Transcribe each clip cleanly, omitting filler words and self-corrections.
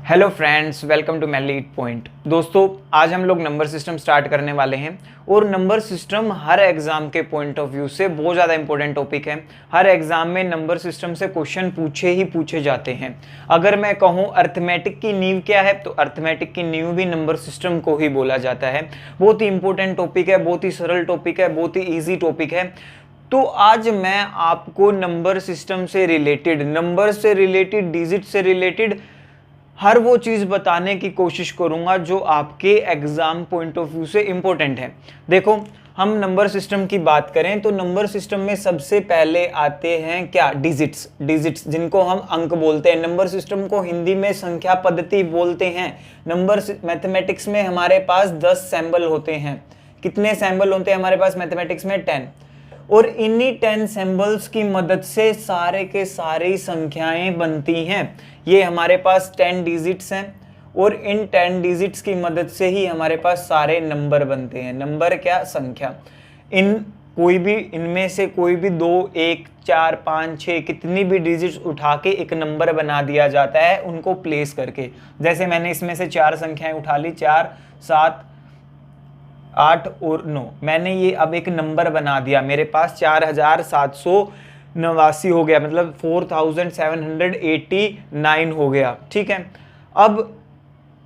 Hello friends, welcome to Maili eat point. दोस्तों, आज हम लोग नंबर सिस्टम स्टार्ट करने वाले हैं और नंबर सिस्टम हर एग्जाम के पॉइंट ऑफ व्यू से बहुत ज़्यादा इंपॉर्टेंट टॉपिक है। हर एग्जाम में नंबर सिस्टम से क्वेश्चन पूछे जाते हैं। अगर मैं कहूँ अर्थमेटिक की नींव क्या है, तो अर्थमेटिक की नींव भी नंबर सिस्टम को ही बोला जाता है। बहुत ही इंपॉर्टेंट टॉपिक है, बहुत ही सरल टॉपिक है, बहुत ही ईजी टॉपिक है। तो आज मैं आपको नंबर सिस्टम से रिलेटेड, नंबर से रिलेटेड, डिजिट से रिलेटेड हर वो चीज़ बताने की कोशिश करूंगा जो आपके एग्जाम पॉइंट ऑफ व्यू से इम्पोर्टेंट है। देखो, हम नंबर सिस्टम की बात करें तो नंबर सिस्टम में सबसे पहले आते हैं क्या, डिजिट्स जिनको हम अंक बोलते हैं। नंबर सिस्टम को हिंदी में संख्या पद्धति बोलते हैं। नंबर मैथमेटिक्स में हमारे पास 10 सैम्बल होते हैं। कितने सैम्बल होते हैं हमारे पास मैथमेटिक्स में? 10। और इन्हीं 10 सिंबल्स की मदद से सारे के सारी संख्याएं बनती हैं। ये हमारे पास 10 डिजिट्स हैं और इन 10 डिजिट्स की मदद से ही हमारे पास सारे नंबर बनते हैं। नंबर क्या? संख्या। इनमें से कोई भी 2, 1, 4, 5, 6 कितनी भी डिजिट्स उठा के एक नंबर बना दिया जाता है उनको प्लेस करके। जैसे मैंने इसमें से 4 संख्याएं उठा ली, 4, 7, 8 और 9। मैंने ये अब एक नंबर बना दिया। मेरे पास 4789 हो गया, मतलब 4789 हो गया। ठीक है। अब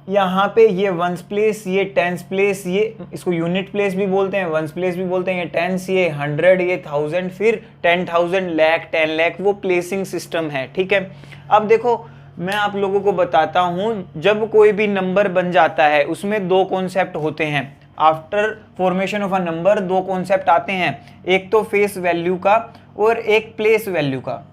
यहाँ पे ये वंस प्लेस, ये टेंस प्लेस, ये इसको यूनिट प्लेस भी बोलते हैं, वंस प्लेस भी बोलते हैं, ये टेंस, ये 100, ये 1000, फिर 10,000, लाख, 10 लाख, वो प्लेसिंग सिस्टम है। ठीक है। अब देखो, मैं आप लोगों को बताता हूँ, जब कोई भी नंबर बन जाता है उसमें 2 कॉन्सेप्ट होते हैं। After formation of a number 2 concept आते हैं, एक तो फेस वैल्यू का और एक प्लेस वैल्यू का।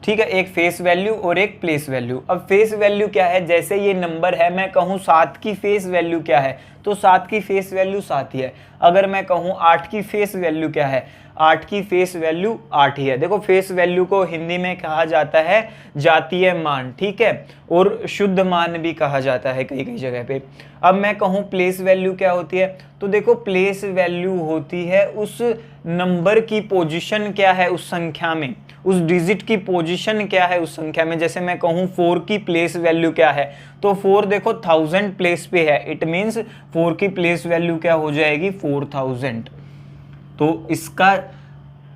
ठीक है, एक फेस वैल्यू और एक प्लेस वैल्यू। अब फेस वैल्यू क्या है? जैसे ये नंबर है, मैं कहूँ 7 की फेस वैल्यू क्या है, तो 7 की फेस वैल्यू 7 ही है। अगर मैं कहूँ 8 की फेस वैल्यू क्या है, 8 की फेस वैल्यू 8 ही है। देखो, फेस वैल्यू को हिंदी में कहा जाता है जातीय मान। ठीक है, और शुद्ध मान भी कहा जाता है कई कई जगह पे। अब मैं कहूँ प्लेस वैल्यू क्या होती है, तो देखो, प्लेस वैल्यू होती है उस नंबर की पोजीशन क्या है उस संख्या में, उस डिजिट की पोजीशन क्या है उस संख्या में। जैसे मैं कहूँ 4 की प्लेस वैल्यू क्या है, तो 4 देखो 1000 प्लेस पे है, इट मीन्स 4 की प्लेस वैल्यू क्या हो जाएगी? 4000। तो इसका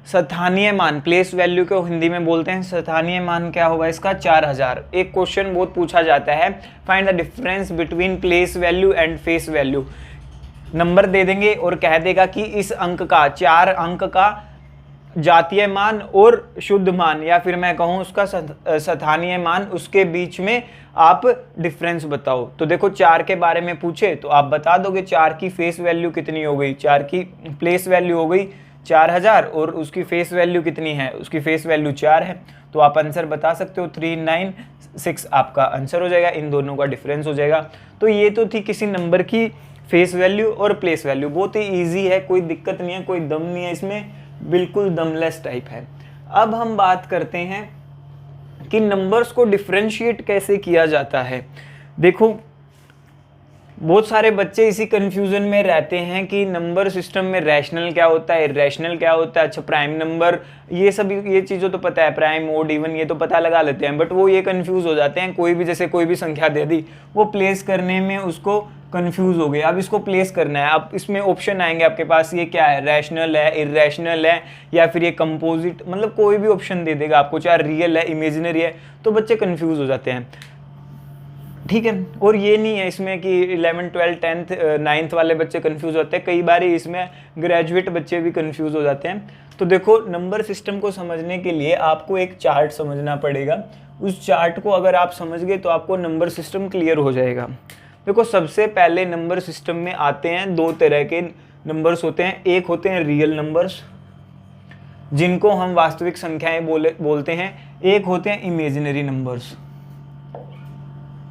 स्थानीय मान, प्लेस वैल्यू को हिंदी में बोलते हैं स्थानीय मान, क्या होगा इसका? 4000। एक क्वेश्चन बहुत पूछा जाता है, find the difference between place value and face value. Number दे देंगे और कह देगा कि इस अंक का, 4 अंक का जातीय मान और शुद्ध मान, या फिर मैं कहूँ उसका स्थानीय मान, उसके बीच में आप डिफरेंस बताओ। तो देखो, 4 के बारे में पूछे तो आप बता दोगे 4 की फेस वैल्यू कितनी हो गई, 4 की प्लेस वैल्यू हो गई 4000 और उसकी फेस वैल्यू कितनी है, उसकी फेस वैल्यू 4 है। तो आप आंसर बता सकते हो, 396 आपका आंसर हो जाएगा। इन दोनों का डिफरेंस हो जाएगा। तो ये तो थी किसी नंबर की फेस वैल्यू और प्लेस वैल्यू। बहुत ही ईजी है, कोई दिक्कत नहीं है, कोई दम नहीं है इसमें, बिल्कुल दमलेस टाइप है। अब हम बात करते हैं कि नंबर्स को डिफरेंशिएट कैसे किया जाता है। देखो, बहुत सारे बच्चे इसी कंफ्यूजन में रहते हैं कि नंबर सिस्टम में रैशनल क्या होता है, इरैशनल क्या होता है। अच्छा, प्राइम नंबर, ये सब ये चीज़ों तो पता है, प्राइम, ओड, इवन, ये तो पता लगा लेते हैं, बट वो ये कंफ्यूज हो जाते हैं। कोई भी, जैसे कोई भी संख्या दे दी, वो प्लेस करने में उसको कंफ्यूज हो गए। अब इसको प्लेस करना है, अब इसमें ऑप्शन आएंगे आपके पास, ये क्या है, रैशनल है, इरैशनल है, या फिर ये कंपोजिट, मतलब कोई भी ऑप्शन दे देगा आपको, चाहे रियल है, इमेजिनरी है, तो बच्चे कंफ्यूज हो जाते हैं। ठीक है। और ये नहीं है इसमें कि 11, 12, 10th, 9th वाले बच्चे कंफ्यूज होते हैं, कई बार इसमें ग्रेजुएट बच्चे भी कंफ्यूज हो जाते हैं। तो देखो, नंबर सिस्टम को समझने के लिए आपको एक चार्ट समझना पड़ेगा। उस चार्ट को अगर आप समझ गए तो आपको नंबर सिस्टम क्लियर हो जाएगा। देखो, सबसे पहले नंबर सिस्टम में आते हैं 2 तरह के नंबर्स होते हैं। एक होते हैं रियल नंबर्स, जिनको हम वास्तविक संख्याएं बोलते हैं। एक होते हैं इमेजिनरी नंबर्स,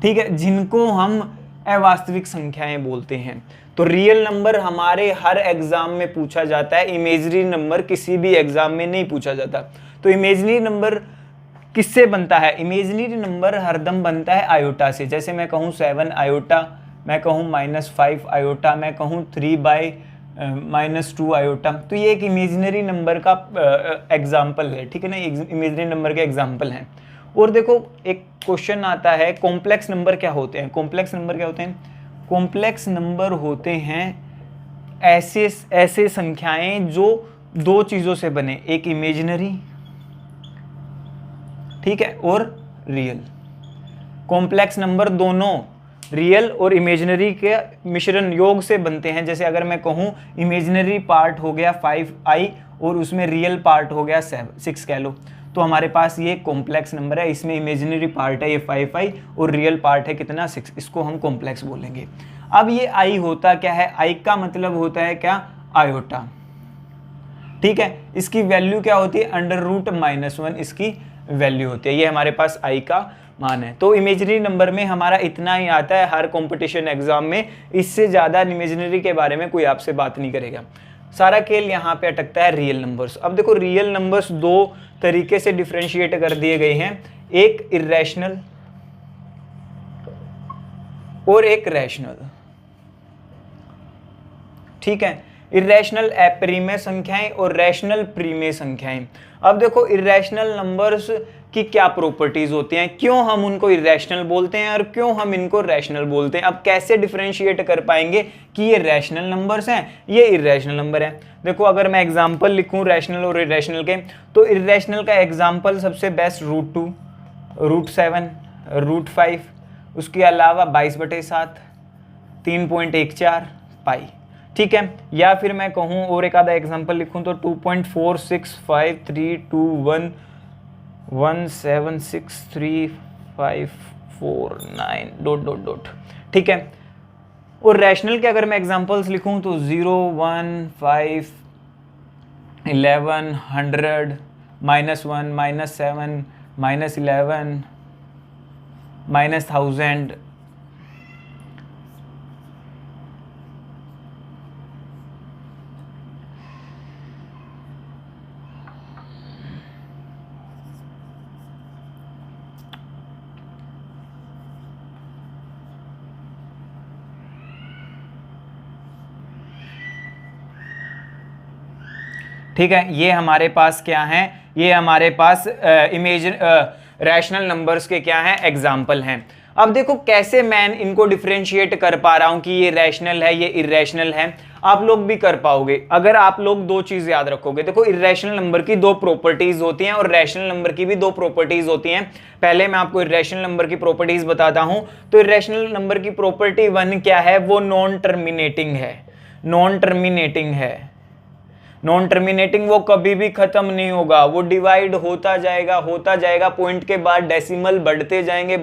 ठीक है, जिनको हम अवास्तविक संख्याएं बोलते हैं। तो रियल नंबर हमारे हर एग्जाम में पूछा जाता है, इमेजिनरी नंबर किसी भी एग्जाम में नहीं पूछा जाता। तो इमेजिनरी नंबर किससे बनता है? इमेजिनरी नंबर हरदम बनता है आयोटा से। जैसे मैं कहूँ 7 आयोटा, मैं कहूँ -5 आयोटा, मैं कहूँ 3/-2 आयोटा, तो ये एक इमेजिनरी नंबर का एग्जाम्पल है। ठीक है ना, इमेजिनरी नंबर के एग्जाम्पल हैं। और देखो एक क्वेश्चन आता है, कॉम्प्लेक्स नंबर क्या होते हैं? कॉम्प्लेक्स नंबर क्या होते हैं? कॉम्प्लेक्स नंबर होते हैं ऐसे ऐसे संख्याएं जो दो चीजों से बने, एक इमेजिनरी, ठीक है, और रियल। कॉम्प्लेक्स नंबर दोनों रियल और इमेजिनरी के मिश्रण योग से बनते हैं। जैसे अगर मैं कहूं इमेजिनरी पार्ट हो गया 5i और उसमें रियल पार्ट हो गया 6 कह लो, तो हमारे पास ये कॉम्प्लेक्स नंबर है। इसमें इमेजिनरी पार्ट है ये 5i और रियल पार्ट है कितना 6, इसको हम कॉम्प्लेक्स बोलेंगे। अब ये i होता क्या है? i का मतलब होता है क्या? आयोटा, ठीक है। इसकी वैल्यू क्या होती है? √-1 इसकी वैल्यू होती है। ये हमारे पास i का मान है। तो इमेजिनरी नंबर में हमारा इतना ही आता है हर कंपटीशन एग्जाम में, इससे ज़्यादा इमेजिनरी के बारे में कोई आपसे बात नहीं करेगा। सारा खेल यहाँ पे अटकता है रियल नंबर्स। अब देखो रियल नंबर्स दो तरीके से डिफ्रेंशिएट कर दिए गए हैं, एक इर्रेशनल और एक रैशनल, ठीक है। इर्रेशनल अपरिमेय संख्याएं और रैशनल प्रीमेय संख्याएं। अब देखो इर्रेशनल नंबर्स की क्या प्रॉपर्टीज होती हैं, क्यों हम उनको इर्रेशनल बोलते हैं और क्यों हम इनको रैशनल बोलते हैं। अब कैसे डिफरेंशिएट कर पाएंगे कि ये रैशनल नंबर्स हैं, ये इर्रेशनल नंबर हैं। देखो अगर मैं एग्जांपल लिखूं रैशनल और इर्रेशनल के, तो इर्रेशनल का एग्जांपल सबसे बेस्ट √2, √7, √5, उसके अलावा 22/7, 3.14 पाई, ठीक है। या फिर मैं कहूँ और एक आधा एग्जांपल लिखूँ तो 2.465321763549 ... ठीक है। और रैशनल के अगर मैं एग्जांपल्स लिखूँ तो 0, 1, 5, 11, 100, -1, -7, -11, -1000। ठीक है, ये हमारे पास क्या है? ये हमारे पास रैशनल नंबर्स के क्या हैं? एग्जाम्पल हैं। अब देखो कैसे मैं इनको डिफरेंशिएट कर पा रहा हूं कि ये रैशनल है ये इर्रेशनल है। आप लोग भी कर पाओगे अगर आप लोग दो चीज याद रखोगे। देखो इर्रेशनल नंबर की दो प्रॉपर्टीज होती हैं और रैशनल नंबर की भी दो प्रॉपर्टीज होती हैं। पहले मैं आपको इर्रेशनल नंबर की प्रॉपर्टीज बताता हूं। तो इर्रेशनल नंबर की प्रॉपर्टी 1 क्या है? वो नॉन टर्मिनेटिंग है। नॉन टर्मिनेटिंग है। नॉन टर्मिनेटिंग, वो कभी भी खत्म नहीं होगा, वो डिवाइड होता जाएगा, पॉइंट के बाद डेसिमल बढ़ते जाएंगे,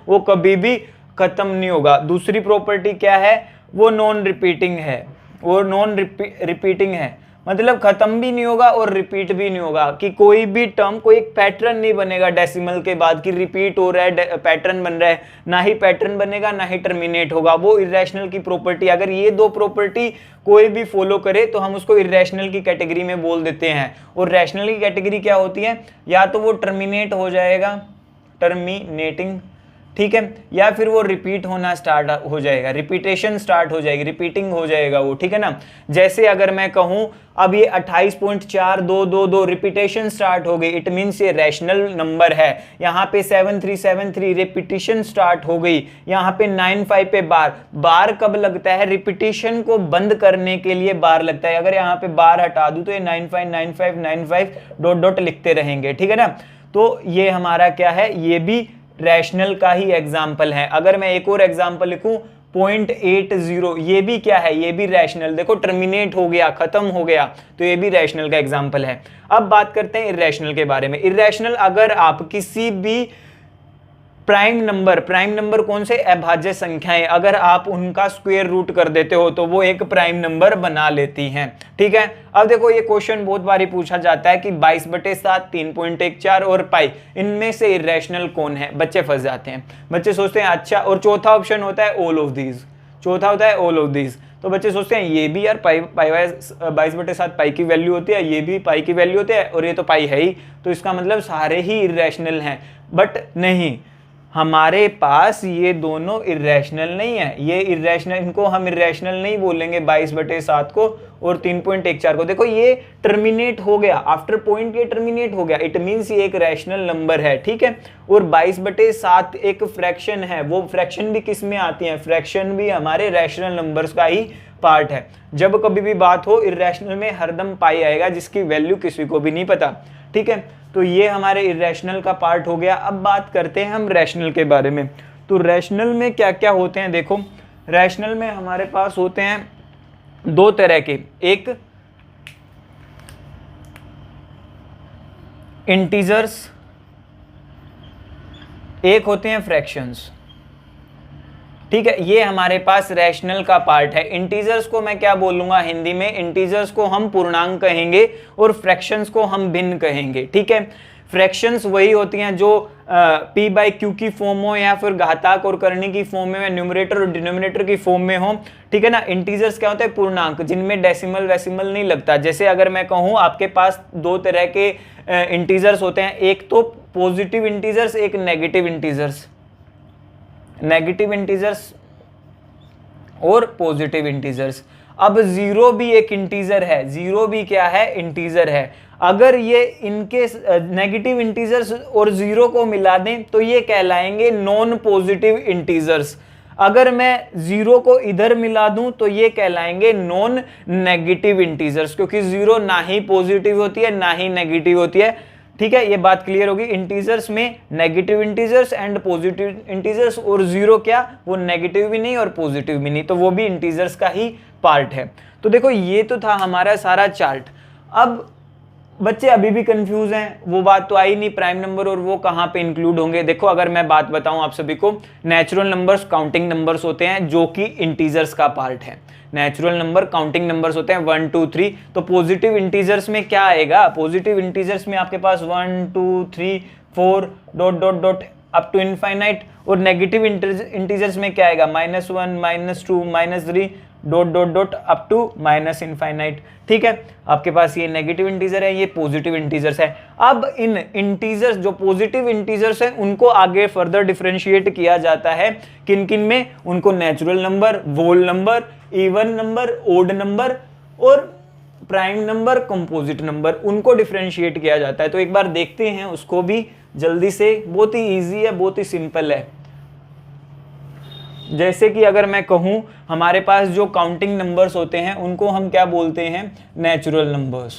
वो कभी भी खत्म नहीं होगा। दूसरी प्रॉपर्टी क्या है? वो नॉन रिपीटिंग है। वो नॉन रिपीटिंग है मतलब खत्म भी नहीं होगा और रिपीट भी नहीं होगा, कि कोई भी टर्म, कोई एक पैटर्न नहीं बनेगा डेसिमल के बाद कि रिपीट हो रहा है, पैटर्न बन रहा है। ना ही पैटर्न बनेगा ना ही टर्मिनेट होगा। वो इर्रेशनल की प्रॉपर्टी, अगर ये दो प्रॉपर्टी कोई भी फॉलो करे तो हम उसको इर्रेशनल की कैटेगरी में बोल देते हैं। और रैशनल की कैटेगरी क्या होती है? या तो वो टर्मिनेट हो जाएगा, टर्मिनेटिंग, ठीक है, या फिर वो रिपीट होना स्टार्ट हो जाएगा, रिपीटेशन स्टार्ट हो जाएगी, रिपीटिंग हो जाएगा वो, ठीक है ना। जैसे अगर मैं कहूं अब ये 28.4222 रिपीटेशन स्टार्ट हो गई, इट मीन्स ये रैशनल नंबर है। यहाँ पे 7373 रिपीटेशन स्टार्ट हो गई। यहाँ पे 95 पे बार कब लगता है? रिपीटेशन को बंद करने के लिए बार लगता है। अगर यहाँ पे बार हटा दूं तो ये 959595 ... लिखते रहेंगे, ठीक है ना। तो ये हमारा क्या है? ये भी रैशनल का ही एग्जाम्पल है। अगर मैं एक और एग्जाम्पल लिखूं 0.80, ये भी क्या है? ये भी रैशनल। देखो टर्मिनेट हो गया, खत्म हो गया, तो ये भी रैशनल का एग्जाम्पल है। अब बात करते हैं इर्रेशनल के बारे में। इर्रेशनल, अगर आप किसी भी प्राइम नंबर कौन से? अभाज्य संख्याएं, अगर आप उनका स्क्वायर रूट कर देते हो तो वो एक प्राइम नंबर बना लेती हैं, ठीक है। अब देखो ये क्वेश्चन बहुत बारी पूछा जाता है कि 22/7, 3.14 और पाई, इनमें से इर्रेशनल कौन है? बच्चे फंस जाते हैं। बच्चे सोचते हैं अच्छा, और चौथा ऑप्शन होता है ऑल ऑफ दीज, चौथा होता है ऑल ऑफ दीज। तो बच्चे सोचते हैं ये भी यार 22/7 पाई की वैल्यू होती है, ये भी पाई की वैल्यू होती है और ये तो पाई है ही, तो इसका मतलब सारे ही इर्रेशनल हैं। बट नहीं, हमारे पास ये दोनों इरेशनल नहीं है, ये इरेशनल, इनको हम इरेशनल नहीं बोलेंगे 22/7 को और 3.14 को। देखो ये टर्मिनेट हो गया, आफ्टर पॉइंट ये टर्मिनेट हो गया, इट मीन्स ये एक रैशनल नंबर है, ठीक है। और 22/7 एक फ्रैक्शन है, वो फ्रैक्शन भी किस में आती है, फ्रैक्शन भी हमारे रैशनल नंबर्स का ही पार्ट है। जब कभी भी बात हो इरेशनल में हरदम पाई आएगा, जिसकी वैल्यू किसी को भी नहीं पता, ठीक है। तो ये हमारे इरेशनल का पार्ट हो गया। अब बात करते हैं हम रैशनल के बारे में। तो रैशनल में क्या क्या होते हैं, देखो रैशनल में हमारे पास होते हैं दो तरह के, एक इंटीजर्स, एक होते हैं फ्रैक्शंस, ठीक है। ये हमारे पास रैशनल का पार्ट है। इंटीजर्स को मैं क्या बोलूंगा हिंदी में, इंटीजर्स को हम पूर्णांक कहेंगे और फ्रैक्शंस को हम भिन्न कहेंगे, ठीक है। फ्रैक्शंस वही होती हैं जो p/q की फॉर्म हो या फिर घातांक और करनी की फॉर्म में, या न्यूमरेटर और डिनोमिनेटर की फॉर्म में हो, ठीक है ना। इंटीजर्स क्या होता है, पूर्णांक, जिनमें डेसिमल वैसिमल नहीं लगता। जैसे अगर मैं कहूँ आपके पास दो तरह के इंटीजर्स होते हैं, एक तो पॉजिटिव इंटीजर्स, एक नेगेटिव इंटीजर्स, नेगेटिव इंटीजर्स और पॉजिटिव इंटीजर्स। अब जीरो भी एक इंटीजर है, जीरो भी क्या है, इंटीजर है। अगर ये इनके नेगेटिव इंटीजर्स और जीरो को मिला दें तो ये कहलाएंगे नॉन पॉजिटिव इंटीजर्स। अगर मैं जीरो को इधर मिला दूं तो ये कहलाएंगे नॉन नेगेटिव इंटीजर्स, क्योंकि जीरो ना ही पॉजिटिव होती है ना ही नेगेटिव होती है, ठीक है। ये बात क्लियर होगी। इंटीजर्स में negative integers and positive integers, और जीरो क्या, वो नेगेटिव भी नहीं और पॉजिटिव भी नहीं, तो वो भी इंटीजर्स का ही पार्ट है। तो देखो ये तो था हमारा सारा चार्ट। अब बच्चे अभी भी कंफ्यूज हैं, वो बात तो आई नहीं प्राइम नंबर और वो कहाँ पे इंक्लूड होंगे। देखो अगर मैं बात बताऊं आप सभी को, नेचुरल नंबर्स काउंटिंग नंबर्स होते हैं जो कि इंटीजर्स का पार्ट है। नेचुरल नंबर काउंटिंग नंबर्स होते हैं 1 2 3। तो पॉजिटिव इंटीजर्स में क्या आएगा, पॉजिटिव इंटीजर्स में आपके पास 1 2 3 4 dot dot dot up to infinite. और नेगेटिव इंटीजर्स में क्या आएगा, -1 -2 -3 dot dot dot up to minus infinite, ठीक है। आपके पास ये नेगेटिव इंटीजर है, ये पॉजिटिव इंटीजर्स है। अब इन इंटीजर्स जो पॉजिटिव इंटीजर्स हैं उनको आगे फर्दर डिफरेंशिएट किया जाता है किन किन में, उनको natural number, whole number, even number, odd number और प्राइम नंबर, कंपोजिट नंबर, उनको डिफरेंशिएट किया जाता है। तो एक बार देखते हैं उसको भी जल्दी से, बहुत ही ईजी है, बहुत ही सिंपल है। जैसे कि अगर मैं कहूं हमारे पास जो काउंटिंग नंबर्स होते हैं उनको हम क्या बोलते हैं, नेचुरल नंबर्स।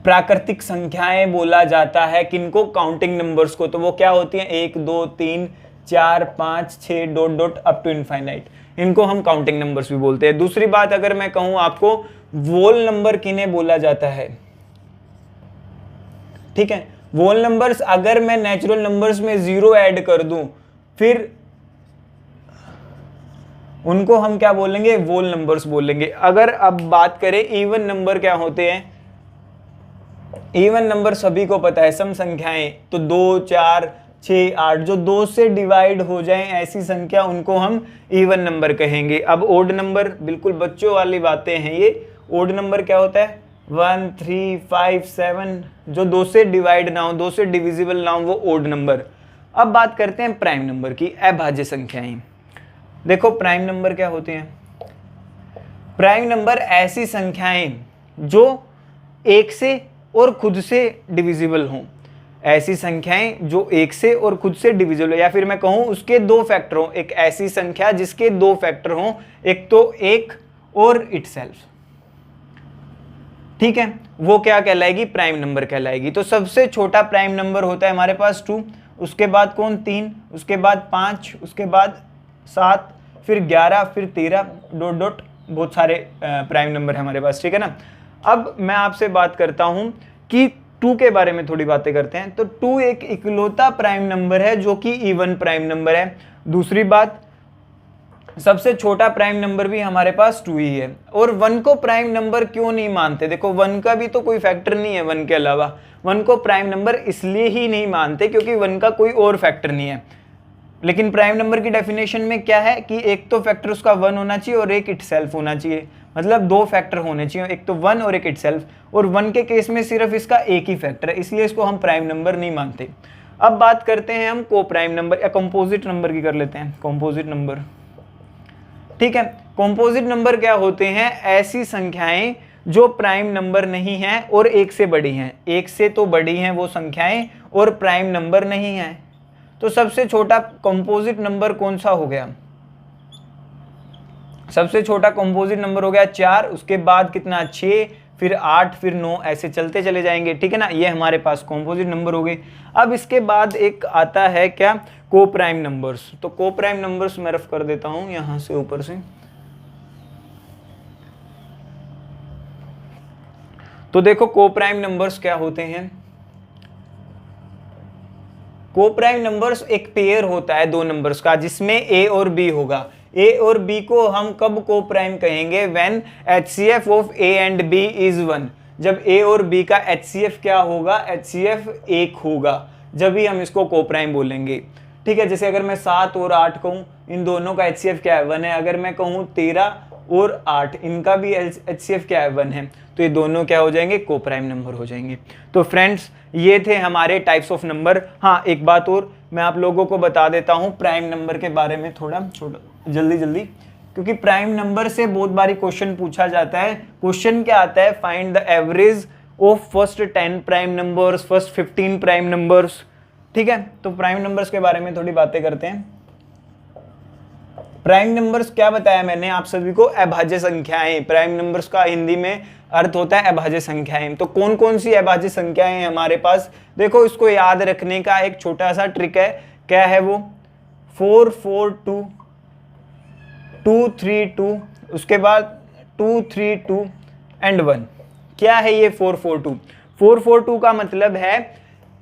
प्राकृतिक संख्याएं बोला जाता है किनको, काउंटिंग नंबर्स को। तो वो क्या होती हैं, 1 2 3 4 5 6 dot dot up to infinite, इनको हम काउंटिंग नंबर्स भी बोलते हैं। दूसरी बात अगर मैं कहूं आपको, वोल नंबर किन्हें बोला जाता है, ठीक है। वोल नंबर्स अगर मैं नेचुरल नंबर्स में 0 ऐड कर दूं फिर उनको हम क्या बोलेंगे, वोल नंबर्स बोलेंगे। अगर अब बात करें इवन नंबर क्या होते हैं, इवन नंबर सभी को पता है, सम संख्याएं, तो 2 4 6 8 जो 2 से डिवाइड हो जाएं ऐसी संख्या, उनको हम इवन नंबर कहेंगे। अब ओड नंबर, बिल्कुल बच्चों वाली बातें हैं ये। ओड नंबर क्या होता है, 1 3 5 7 जो 2 से डिवाइड ना हो, 2 से डिविजिबल ना हो, वो ओड नंबर। अब बात करते हैं प्राइम नंबर की, अभाज्य संख्याएं। देखो प्राइम नंबर क्या होते हैं, प्राइम नंबर ऐसी संख्याएं जो 1 से और खुद से डिविजिबल हों, ऐसी संख्याएं जो 1 से और खुद से डिविजिबल हो, या फिर मैं कहूं उसके 2 फैक्टर हों। एक ऐसी संख्या जिसके 2 फैक्टर हों, एक तो 1 और इटसेल्फ, ठीक है, वो क्या कहलाएगी, प्राइम नंबर कहलाएगी। तो सबसे छोटा प्राइम नंबर होता है हमारे पास 2, उसके बाद कौन, 3, उसके बाद 5, उसके बाद 7, फिर 11, फिर 13 डॉट डॉट, बहुत सारे प्राइम नंबर है हमारे पास, ठीक है ना। अब मैं आपसे बात करता हूं कि 2 के बारे में थोड़ी बातें करते हैं। तो 2 एक इकलौता प्राइम नंबर है जो कि इवन प्राइम नंबर है। दूसरी बात, सबसे छोटा प्राइम नंबर भी हमारे पास 2 ही है। और 1 को प्राइम नंबर क्यों नहीं मानते, देखो 1 का भी तो कोई फैक्टर नहीं है, 1 के अलावा 1 को प्राइम नंबर इसलिए ही नहीं मानते क्योंकि 1 का कोई और फैक्टर नहीं है। लेकिन प्राइम नंबर की डेफिनेशन में क्या है कि एक तो फैक्टर उसका 1 होना चाहिए और एक इटसेल्फ होना चाहिए, मतलब 2 फैक्टर होने चाहिए, एक तो 1 और एक इटसेल्फ। और 1 के केस में सिर्फ इसका एक ही फैक्टर है, इसलिए इसको हम प्राइम नंबर नहीं मानते। अब बात करते हैं हम को प्राइम नंबर या कंपोजिट नंबर की कर लेते हैं, कंपोजिट नंबर। ठीक है, कंपोजिट नंबर क्या होते हैं? ऐसी संख्याएं जो प्राइम नंबर नहीं हैं और एक से बड़ी हैं। एक से तो बड़ी हैं वो संख्याएं और प्राइम नंबर नहीं है। तो सबसे छोटा कंपोजिट नंबर कौन सा हो गया? सबसे छोटा कंपोजिट नंबर हो गया 4, उसके बाद कितना 6, फिर 8, फिर 9, ऐसे चलते चले जाएंगे। ठीक है ना, ये हमारे पास कंपोजिट नंबर हो गए। अब इसके बाद एक आता है क्या? को प्राइम नंबर्स। तो को प्राइम नंबर्स मैं रफ कर देता हूं यहां से ऊपर से। तो देखो को प्राइम नंबर्स क्या होते हैं। को प्राइम नंबर्स एक पेयर होता है दो नंबर्स का जिसमें ए और बी होगा। ए और बी को हम कब को प्राइम कहेंगे? When HCF of A and B is 1। जब ए और बी का HCF क्या होगा? HCF 1 होगा, जब ही हम इसको को प्राइम बोलेंगे। ठीक है, जैसे अगर मैं 7 और 8 कहूँ, इन दोनों का HCF क्या है? 1 है। अगर मैं कहूँ 13 और 8, इनका भी HCF क्या है? 1 है। तो ये दोनों क्या हो जाएंगे? को प्राइम नंबर हो जाएंगे। तो फ्रेंड्स ये थे हमारे टाइप्स ऑफ नंबर। हाँ, एक बात और मैं आप लोगों को बता देता हूँ प्राइम नंबर के बारे में थोड़ा जल्दी, क्योंकि प्राइम नंबर से बहुत बारी क्वेश्चन पूछा जाता है। क्वेश्चन क्या आता है? Find the average of first 10 prime numbers, first 15 prime numbers. ठीक है, तो प्राइम नंबर्स के बारे में थोड़ी बातें करते हैं। प्राइम नंबर्स क्या बताया मैंने आप सभी को? अभाज्य संख्याएं। प्राइम नंबर्स का हिंदी में अर्थ होता है अभाज्य संख्याएं। तो कौन कौन सी अभाज्य संख्याएं हैं हमारे पास? देखो, इसको याद रखने का एक छोटा सा ट्रिक है। क्या है वो? 4 4 2 2 3 2, उसके बाद 2 3 2 एंड 1। क्या है ये 4 4 2? 4 4 2 का मतलब है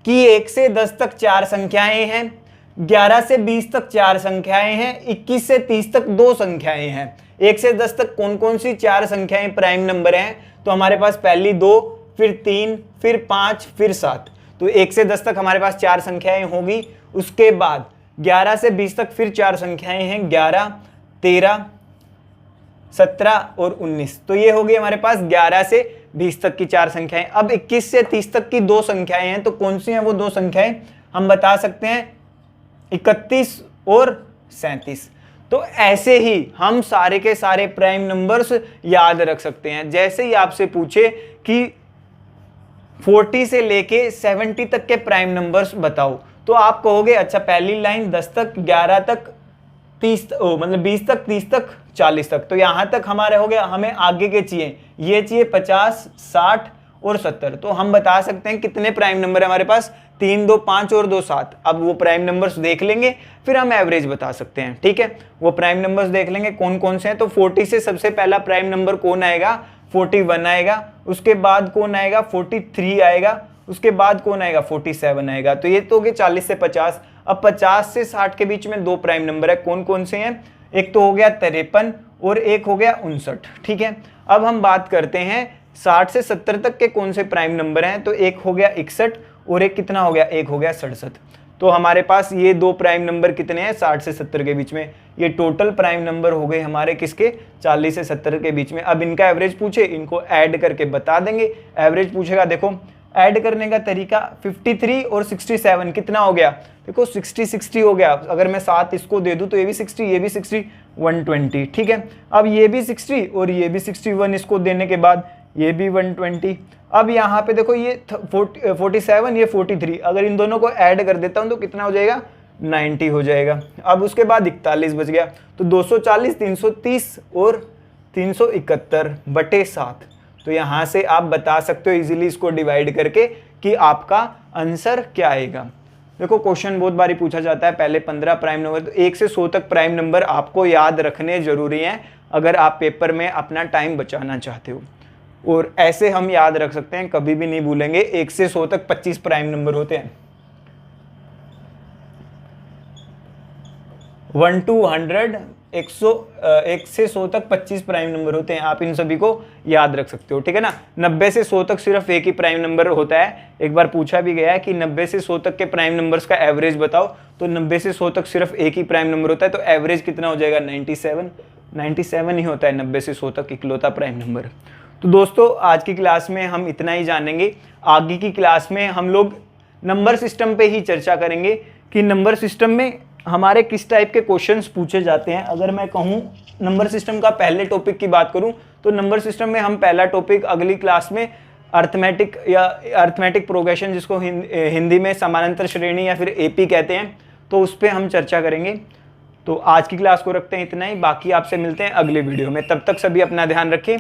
कि 1 से 10 तक 4 संख्याएं हैं, 11 से 20 तक 4 संख्याएं हैं, 21 से 30 तक 2 संख्याएं हैं। 1 से 10 तक कौन कौन सी 4 संख्याएं प्राइम नंबर हैं? तो हमारे पास पहली 2, फिर 3, फिर 5, फिर 7। तो 1 से 10 तक हमारे पास 4 संख्याएं होगी। उसके बाद 11 से 20 तक फिर 4 संख्याएं हैं, 11, 13, 17 और 19। तो ये होगी हमारे पास 11 से 20 तक की 4 संख्याएं। अब 21 से 30 तक की 2 संख्याएं हैं। तो कौन सी हैं वो 2 संख्याएं? हम बता सकते हैं 31 और 37। तो ऐसे ही हम सारे के सारे प्राइम नंबर्स याद रख सकते हैं। जैसे ही आपसे पूछे कि 40 से लेके 70 तक के प्राइम नंबर्स बताओ, तो आप कहोगे अच्छा पहली लाइन 10 तक, 11 तक, 30 मतलब 20 तक, 30 तक, 40 तक। तो यहां तक हमारे हो गया। हमें आगे के चाहिए, ये चाहिए 50, 60 और 70। तो हम बता सकते हैं कितने प्राइम नंबर है हमारे पास? 3 2 5 और 2 7। अब वो प्राइम नंबर्स देख लेंगे, फिर हम एवरेज बता सकते हैं। ठीक है, वो प्राइम नंबर्स देख लेंगे कौन कौन से हैं। तो 40 से सबसे पहला प्राइम नंबर कौन आएगा? 41 आएगा। उसके बाद कौन आएगा? 43 आएगा। उसके बाद कौन आएगा? 47 आएगा। तो ये तो हो गए 40 से 50। अब 50 से 60 के बीच में 2 प्राइम नंबर है। कौन कौन से हैं? एक तो हो गया 53 और एक हो गया 59। ठीक है, अब हम बात करते हैं 60 से 70 तक के कौन से प्राइम नंबर हैं। तो एक हो गया 61 और एक कितना हो गया? एक हो गया 67। तो हमारे पास ये 2 प्राइम नंबर कितने हैं? 60 से 70 के बीच में। ये टोटल प्राइम नंबर हो गए हमारे किसके? 40 से 70 के बीच में। अब इनका एवरेज पूछे, इनको ऐड करके बता देंगे। एवरेज पूछेगा, देखो ऐड करने का तरीका 53 और 67 कितना हो गया? देखो 60 हो गया। अगर मैं 7 इसको दे दूं तो ये भी 60, ये भी 60, 120। ठीक है, अब ये भी 60 और ये भी 61 इसको देने के बाद ये भी 120। अब यहाँ पे देखो ये 47, ये 43। अगर इन दोनों को ऐड कर देता हूँ तो कितना हो जाएगा? 90 हो जाएगा। अब उसके बाद 41 बच गया। तो 240, 330 और 371/7। तो यहाँ से आप बता सकते हो इजीली इसको डिवाइड करके कि आपका आंसर क्या आएगा। देखो क्वेश्चन बहुत बारी पूछा जाता है, पहले 15 प्राइम नंबर, तो 1 से 100 तक प्राइम नंबर आपको याद रखने जरूरी हैं अगर आप पेपर में अपना टाइम बचाना चाहते हो। और ऐसे हम याद रख सकते हैं, कभी भी नहीं भूलेंगे। 1 से 100 तक 25 प्राइम नंबर होते हैं। 1 to 100, 1 से 100 तक 25 प्राइम नंबर होते हैं। आप इन सभी को याद रख सकते हो। ठीक है ना, 90 से 100 तक सिर्फ एक ही प्राइम नंबर होता है। एक बार पूछा भी गया है कि 90 से 100 तक के प्राइम नंबर्स का एवरेज बताओ, तो 90 से 100 तक सिर्फ एक ही प्राइम नंबर होता है। तो एवरेज कितना हो जाएगा? 97 ही होता है 90 से 100 तक इकलौता प्राइम नंबर। तो दोस्तों आज की क्लास में हम इतना ही जानेंगे। आगे की क्लास में हम लोग नंबर सिस्टम पे ही चर्चा करेंगे कि नंबर सिस्टम में हमारे किस टाइप के क्वेश्चंस पूछे जाते हैं। अगर मैं कहूँ नंबर सिस्टम का पहले टॉपिक की बात करूँ तो नंबर सिस्टम में हम पहला टॉपिक अगली क्लास में अर्थमेटिक या अर्थमेटिक प्रोग्रेशन, जिसको हिंदी में समानांतर श्रेणी या फिर एपी कहते हैं, तो उस पर हम चर्चा करेंगे। तो आज की क्लास को रखते हैं इतना ही, बाकी आपसे मिलते हैं अगले वीडियो में। तब तक सभी अपना ध्यान रखें।